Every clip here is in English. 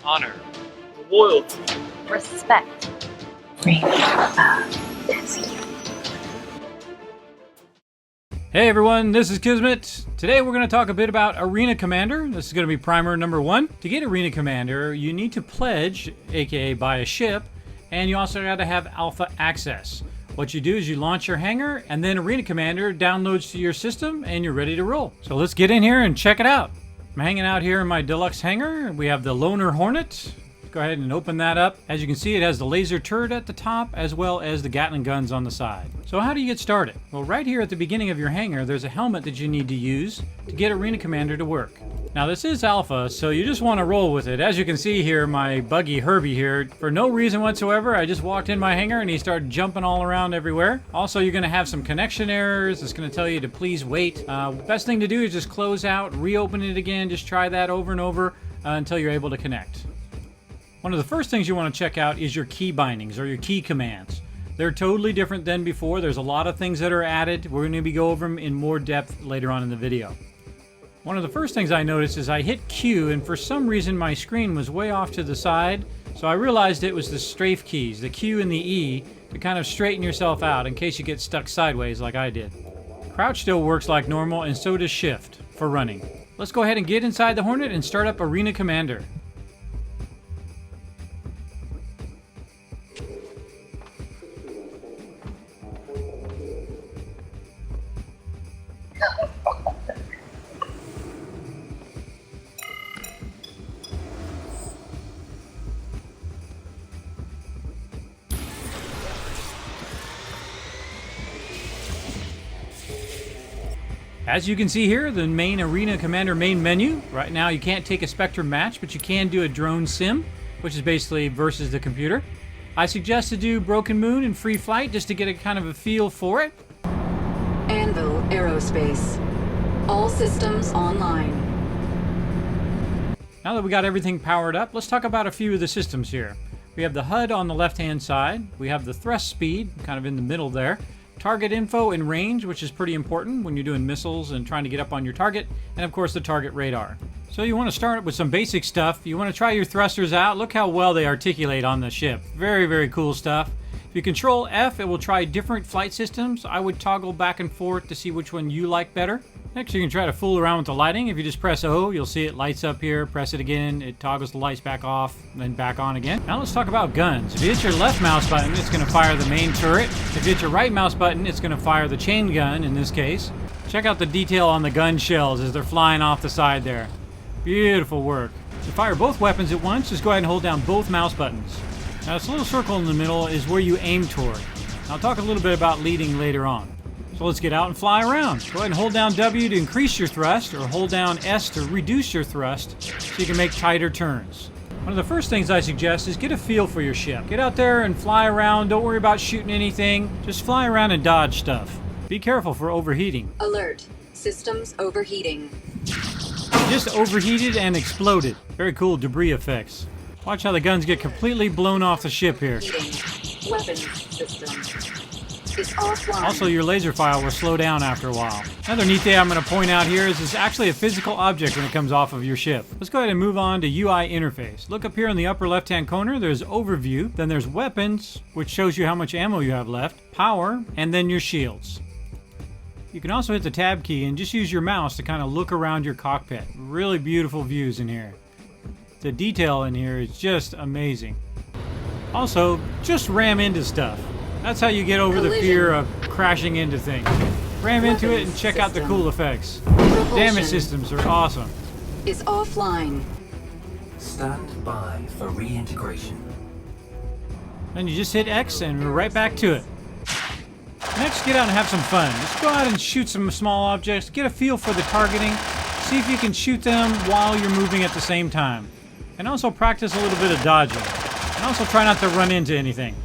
honor, loyalty, respect. Hey everyone, this is Kismet. Today we're going to talk a bit about Arena Commander. This is going to be primer number 1. To get Arena Commander, you need to pledge, aka buy a ship, and you also got to have alpha access. What you do is you launch your hangar, and then Arena Commander downloads to your system, and you're ready to roll. So let's get in here and check it out. I'm hanging out here in my deluxe hangar. We have the Loner Hornet. Go ahead and open that up. As you can see, it has the laser turret at the top as well as the Gatling guns on the side. So how do you get started? Well, right here at the beginning of your hangar, there's a helmet that you need to use to get Arena Commander to work. Now this is alpha, so you just want to roll with it. As you can see here, my buggy Herbie here, for no reason whatsoever, I just walked in my hangar and he started jumping all around everywhere. Also, you're going to have some connection errors. It's going to tell you to please wait. Best thing to do is just close out, reopen it again, just try that over and over until you're able to connect. One of the first things you want to check out is your key bindings or your key commands. They're totally different than before. There's a lot of things that are added. We're going to go over them in more depth later on in the video. One of the first things I noticed is I hit Q, and for some reason my screen was way off to the side, so I realized it was the strafe keys, the Q and the E, to kind of straighten yourself out in case you get stuck sideways like I did. Crouch still works like normal, and so does Shift for running. Let's go ahead and get inside the Hornet and start up Arena Commander. As you can see here, the main Arena Commander main menu. Right now you can't take a Spectre match, but you can do a drone sim, which is basically versus the computer. I suggest to do Broken Moon and Free Flight just to get a kind of a feel for it. Anvil Aerospace. All systems online. Now that we got everything powered up, let's talk about a few of the systems here. We have the HUD on the left-hand side. We have the thrust speed, kind of in the middle there. Target info and range, which is pretty important when you're doing missiles and trying to get up on your target, and of course the target radar. So you want to start with some basic stuff. You want to try your thrusters out. Look how well they articulate on the ship. Very, very cool stuff. If you control F, it will try different flight systems. I would toggle back and forth to see which one you like better. Next, you can try to fool around with the lighting. If you just press O, you'll see it lights up here. Press it again, it toggles the lights back off, then back on again. Now let's talk about guns. If you hit your left mouse button, it's going to fire the main turret. If you hit your right mouse button, it's going to fire the chain gun in this case. Check out the detail on the gun shells as they're flying off the side there. Beautiful work. To fire both weapons at once, just go ahead and hold down both mouse buttons. Now this little circle in the middle is where you aim toward. I'll talk a little bit about leading later on. So let's get out and fly around. Go ahead and hold down W to increase your thrust, or hold down S to reduce your thrust so you can make tighter turns. One of the first things I suggest is get a feel for your ship. Get out there and fly around. Don't worry about shooting anything. Just fly around and dodge stuff. Be careful for overheating. Alert. Systems overheating. Just overheated and exploded. Very cool debris effects. Watch how the guns get completely blown off the ship here. Heating. Weapons system is offline. Also, your laser file will slow down after a while. Another neat thing I'm going to point out here is it's actually a physical object when it comes off of your ship. Let's go ahead and move on to UI interface. Look up here in the upper left-hand corner. There's overview. Then there's weapons, which shows you how much ammo you have left. Power, and then your shields. You can also hit the tab key and just use your mouse to kind of look around your cockpit. Really beautiful views in here. The detail in here is just amazing. Also, just ram into stuff. That's how you get over the fear of crashing into things. Ram into it and check out the cool effects. Damage systems are awesome. Is offline. Stand by for reintegration. Then you just hit X and we're right back to it. Next, get out and have some fun. Just go out and shoot some small objects. Get a feel for the targeting. See if you can shoot them while you're moving at the same time. And also practice a little bit of dodging. And also try not to run into anything.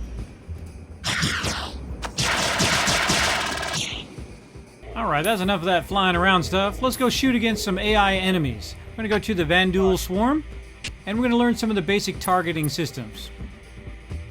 Alright, that's enough of that flying around stuff. Let's go shoot against some AI enemies. We're going to go to the Vandul Swarm, and we're going to learn some of the basic targeting systems.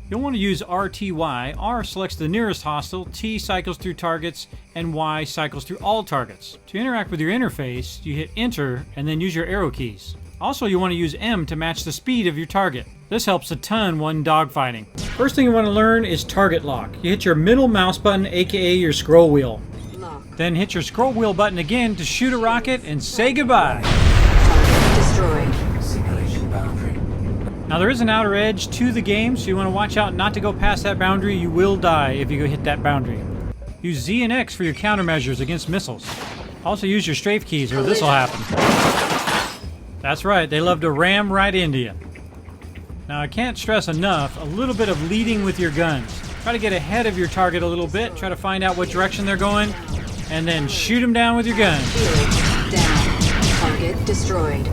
You'll want to use RTY. R selects the nearest hostile, T cycles through targets, and Y cycles through all targets. To interact with your interface, you hit Enter and then use your arrow keys. Also, you want to use M to match the speed of your target. This helps a ton when dogfighting. First thing you want to learn is target lock. You hit your middle mouse button, aka your scroll wheel. Lock. Then hit your scroll wheel button again to shoot a rocket and say goodbye. Target destroyed. Simulation boundary. Now there is an outer edge to the game, so you want to watch out not to go past that boundary. You will die if you go hit that boundary. Use Z and X for your countermeasures against missiles. Also use your strafe keys or this will happen. That's right, they love to ram right into you. Now I can't stress enough, a little bit of leading with your guns. Try to get ahead of your target a little bit, try to find out what direction they're going, and then shoot them down with your guns. Helix down. Target destroyed.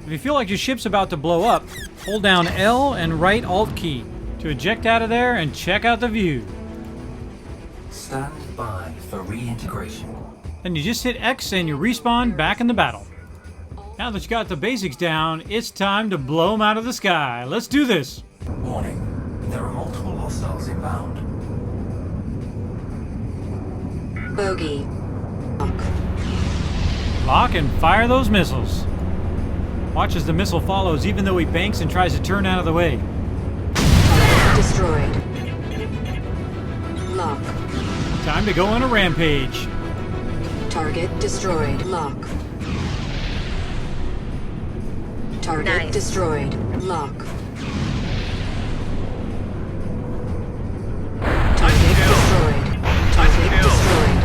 If you feel like your ship's about to blow up, hold down L and right Alt key to eject out of there and check out the view. Stand by for reintegration. Then you just hit X and you respawn back in the battle. Now that you got the basics down, it's time to blow them out of the sky. Let's do this. Warning. There are multiple hostiles inbound. Bogey. Lock. Lock and fire those missiles. Watch as the missile follows even though he banks and tries to turn out of the way. Target destroyed. Lock. Time to go on a rampage. Target destroyed. Lock. Target destroyed. Lock. Target destroyed. Target destroyed.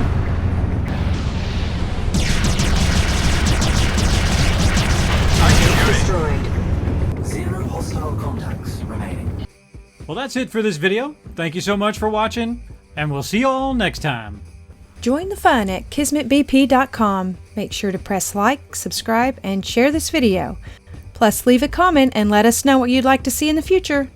Target destroyed. 0 hostile contacts remaining. Well, that's it for this video. Thank you so much for watching, and we'll see you all next time. Join the fun at kismetbp.com. Make sure to press like, subscribe, and share this video. Plus, leave a comment and let us know what you'd like to see in the future.